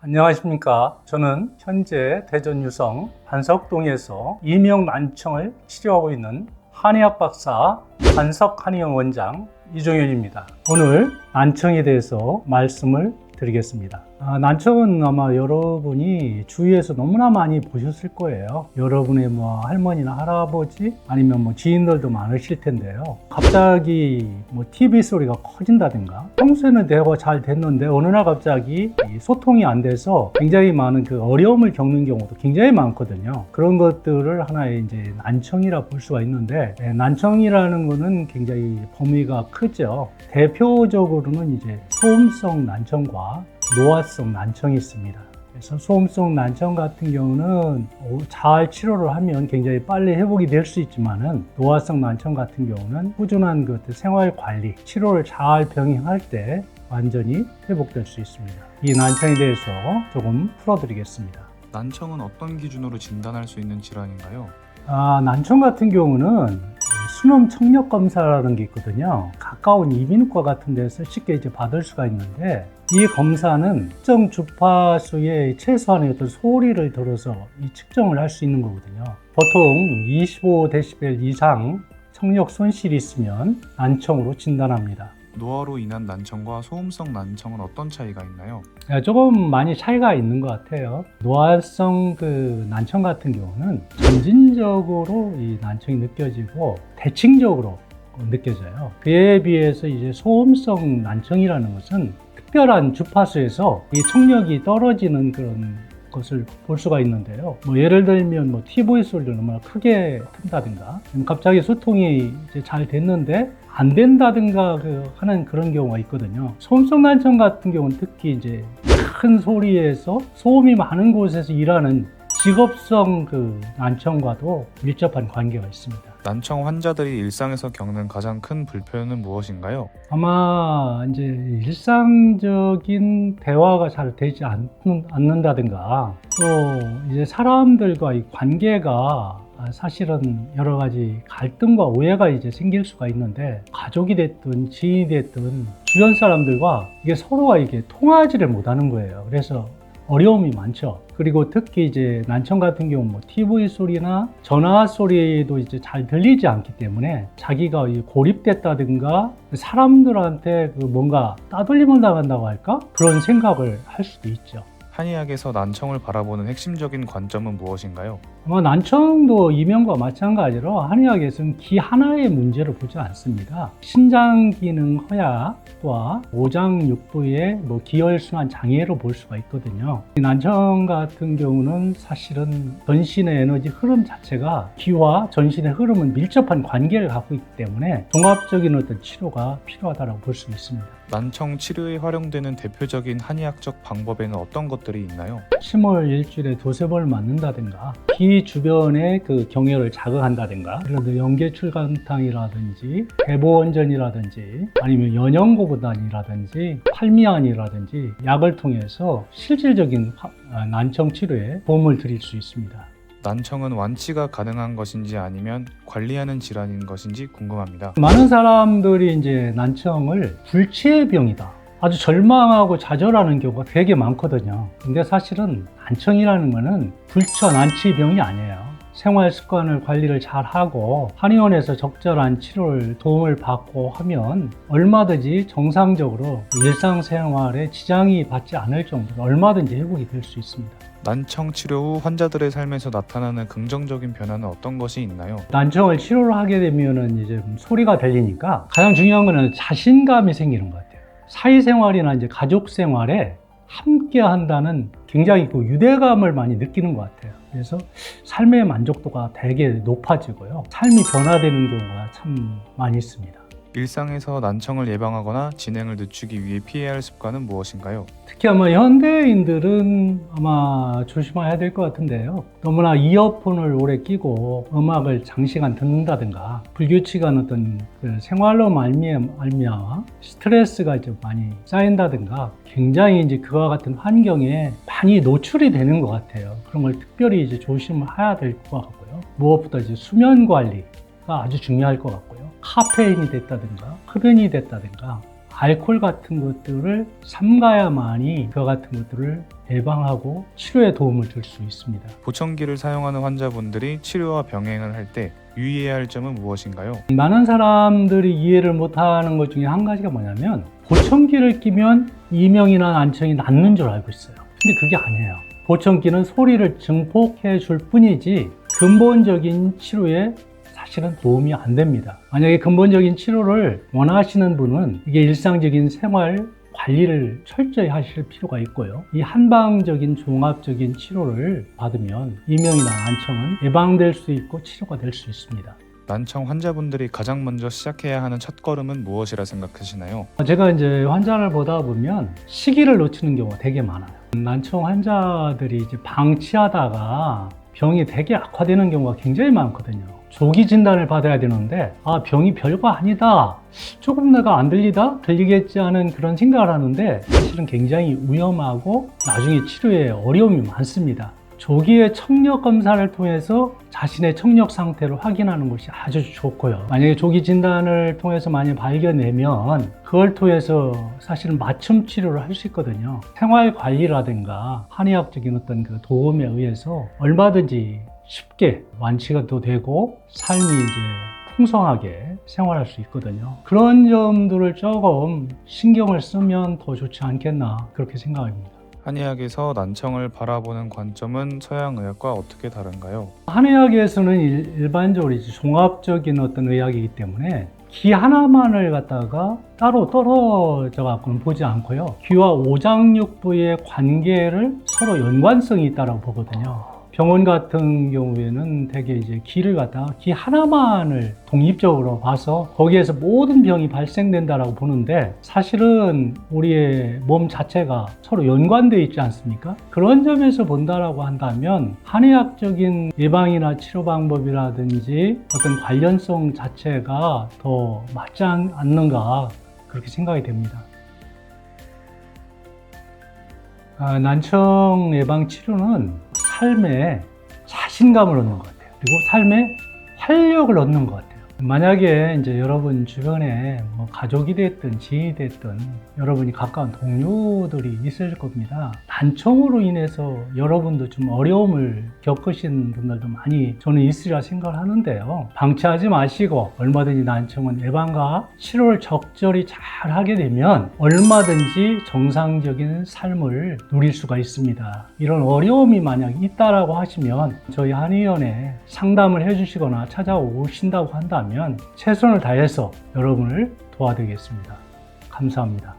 안녕하십니까. 저는 현재 대전 유성 반석동에서 이명 난청을 치료하고 있는 한의학 박사 한석한의원 원장 이종현입니다. 오늘 난청에 대해서 말씀을 드리겠습니다. 난청은 아마 여러분이 주위에서 너무나 많이 보셨을 거예요. 여러분의 할머니나 할아버지 아니면 지인들도 많으실 텐데요. 갑자기 TV 소리가 커진다든가, 평소에는 대화가 잘 됐는데 어느 날 갑자기 소통이 안 돼서 굉장히 많은 어려움을 겪는 경우도 굉장히 많거든요. 그런 것들을 하나의 이제 난청이라 볼 수가 있는데, 난청이라는 거는 굉장히 범위가 크죠. 대표적으로는 이제 소음성 난청과 노화성 난청이 있습니다. 그래서 소음성 난청 같은 경우는 잘 치료를 하면 굉장히 빨리 회복이 될 수 있지만은, 노화성 난청 같은 경우는 꾸준한 생활 관리, 치료를 잘 병행할 때 완전히 회복될 수 있습니다. 이 난청에 대해서 조금 풀어드리겠습니다. 난청은 어떤 기준으로 진단할 수 있는 질환인가요? 난청 같은 경우는 수능 청력 검사라는 게 있거든요. 가까운 이비인후과 같은 데서 쉽게 받을 수가 있는데, 이 검사는 특정 주파수의 최소한의 어떤 소리를 들어서 측정을 할 수 있는 거거든요. 보통 25dB 이상 청력 손실이 있으면 난청으로 진단합니다. 노화로 인한 난청과 소음성 난청은 어떤 차이가 있나요? 조금 많이 차이가 있는 것 같아요. 노화성 난청 같은 경우는 점진적으로 이 난청이 느껴지고 대칭적으로 느껴져요. 그에 비해서 이제 소음성 난청이라는 것은 특별한 주파수에서 이 청력이 떨어지는 그런 것을 볼 수가 있는데요. 예를 들면 TV 소리를 너무나 크게 튼다든가, 갑자기 소통이 이제 잘 됐는데 안 된다든가 하는 그런 경우가 있거든요. 소음성 난청 같은 경우는 특히 이제 큰 소리에서 소음이 많은 곳에서 일하는 직업성 난청과도 밀접한 관계가 있습니다. 난청 환자들이 일상에서 겪는 가장 큰 불편은 무엇인가요? 아마 이제 일상적인 대화가 잘 되지 않는다든가, 또 이제 사람들과 이 관계가 사실은 여러 가지 갈등과 오해가 이제 생길 수가 있는데, 가족이 됐든 지인이 됐든 주변 사람들과 서로가 통하지를 못하는 거예요. 그래서 어려움이 많죠. 그리고 특히 이제 난청 같은 경우 TV 소리나 전화 소리도 이제 잘 들리지 않기 때문에 자기가 고립됐다든가 사람들한테 뭔가 따돌림을 당한다고 할까? 그런 생각을 할 수도 있죠. 한의학에서 난청을 바라보는 핵심적인 관점은 무엇인가요? 아마 난청도 이명과 마찬가지로 한의학에서는 기 하나의 문제를 보지 않습니다. 신장 기능 허약과 오장육부의 기혈순환 장애로 볼 수가 있거든요. 난청 같은 경우는 사실은 전신의 에너지 흐름 자체가 기와 전신의 흐름은 밀접한 관계를 갖고 있기 때문에 종합적인 어떤 치료가 필요하다고 볼 수 있습니다. 난청 치료에 활용되는 대표적인 한의학적 방법에는 어떤 것들이 있나요? 침을 일주일에 2-3번 맞는다든가, 기 주변의 경혈을 자극한다든가, 예를 들어 연계출간탕이라든지 대보원전이라든지 아니면 연형고부단이라든지 팔미안이라든지 약을 통해서 실질적인 난청 치료에 도움을 드릴 수 있습니다. 난청은 완치가 가능한 것인지 아니면 관리하는 질환인 것인지 궁금합니다. 많은 사람들이 이제 난청을 불치의 병이다, 아주 절망하고 좌절하는 경우가 되게 많거든요. 근데 사실은 난청이라는 거는 불처 난치병이 아니에요. 생활 습관을 관리를 잘 하고 한의원에서 적절한 치료를 도움을 받고 하면 얼마든지 정상적으로 일상생활에 지장이 받지 않을 정도로 얼마든지 회복이 될 수 있습니다. 난청 치료 후 환자들의 삶에서 나타나는 긍정적인 변화는 어떤 것이 있나요? 난청을 치료를 하게 되면은 이제 소리가 들리니까 가장 중요한 거는 자신감이 생기는 것 같아요. 사회생활이나 이제 가족생활에 함께 한다는 굉장히 유대감을 많이 느끼는 것 같아요. 그래서 삶의 만족도가 되게 높아지고요. 삶이 변화되는 경우가 참 많이 있습니다. 일상에서 난청을 예방하거나 진행을 늦추기 위해 피해야 할 습관은 무엇인가요? 특히 아마 현대인들은 아마 조심해야 될 것 같은데요. 너무나 이어폰을 오래 끼고 음악을 장시간 듣는다든가, 불규칙한 어떤 생활로 말미암아 스트레스가 좀 많이 쌓인다든가, 굉장히 이제 그와 같은 환경에 많이 노출이 되는 것 같아요. 그런 걸 특별히 이제 조심해야 될 것 같고요. 무엇보다 이제 수면 관리가 아주 중요할 것 같고요. 카페인이 됐다든가 흡연이 됐다든가 알코올 같은 것들을 삼가야만이 그와 같은 것들을 예방하고 치료에 도움을 줄 수 있습니다. 보청기를 사용하는 환자분들이 치료와 병행을 할 때 유의해야 할 점은 무엇인가요? 많은 사람들이 이해를 못하는 것 중에 한 가지가 뭐냐면 보청기를 끼면 이명이나 난청이 낫는 줄 알고 있어요. 근데 그게 아니에요. 보청기는 소리를 증폭해 줄 뿐이지 근본적인 치료에 사실은 도움이 안 됩니다. 만약에 근본적인 치료를 원하시는 분은 이게 일상적인 생활 관리를 철저히 하실 필요가 있고요. 이 한방적인 종합적인 치료를 받으면 이명이나 난청은 예방될 수 있고 치료가 될 수 있습니다. 난청 환자분들이 가장 먼저 시작해야 하는 첫걸음은 무엇이라 생각하시나요? 제가 이제 환자를 보다 보면 시기를 놓치는 경우가 되게 많아요. 난청 환자들이 이제 방치하다가 병이 되게 악화되는 경우가 굉장히 많거든요. 조기 진단을 받아야 되는데 병이 별거 아니다, 조금 내가 안 들리겠지 하는 그런 생각을 하는데 사실은 굉장히 위험하고 나중에 치료에 어려움이 많습니다. 조기에 청력 검사를 통해서 자신의 청력 상태를 확인하는 것이 아주 좋고요. 만약에 조기 진단을 통해서 많이 발견되면 그걸 통해서 사실은 맞춤 치료를 할 수 있거든요. 생활 관리라든가 한의학적인 어떤 그 도움에 의해서 얼마든지 쉽게 완치가 또 되고 삶이 이제 풍성하게 생활할 수 있거든요. 그런 점들을 조금 신경을 쓰면 더 좋지 않겠나 그렇게 생각합니다. 한의학에서 난청을 바라보는 관점은 서양의학과 어떻게 다른가요? 한의학에서는 일반적으로 이제 종합적인 어떤 의학이기 때문에 귀 하나만을 갖다가 따로 떨어져 갖고는 보지 않고요. 귀와 오장육부의 관계를 서로 연관성이 있다고 보거든요. 병원 같은 경우에는 대개 이제 귀를 갖다가 귀 하나만을 독립적으로 봐서 거기에서 모든 병이 발생된다라고 보는데 사실은 우리의 몸 자체가 서로 연관되어 있지 않습니까? 그런 점에서 본다라고 한다면 한의학적인 예방이나 치료 방법이라든지 어떤 관련성 자체가 더 맞지 않는가 그렇게 생각이 됩니다. 난청 예방 치료는 삶에 자신감을 얻는 것 같아요. 그리고 삶에 활력을 얻는 것 같아요. 만약에 이제 여러분 주변에 뭐 가족이 됐든 지인이 됐든 여러분이 가까운 동료들이 있을 겁니다. 난청으로 인해서 여러분도 좀 어려움을 겪으신 분들도 많이 저는 있으리라 생각을 하는데요. 방치하지 마시고 얼마든지 난청은 예방과 치료를 적절히 잘 하게 되면 얼마든지 정상적인 삶을 누릴 수가 있습니다. 이런 어려움이 만약 있다라고 하시면 저희 한의원에 상담을 해주시거나 찾아오신다고 한다면 최선을 다해서 여러분을 도와드리겠습니다. 감사합니다.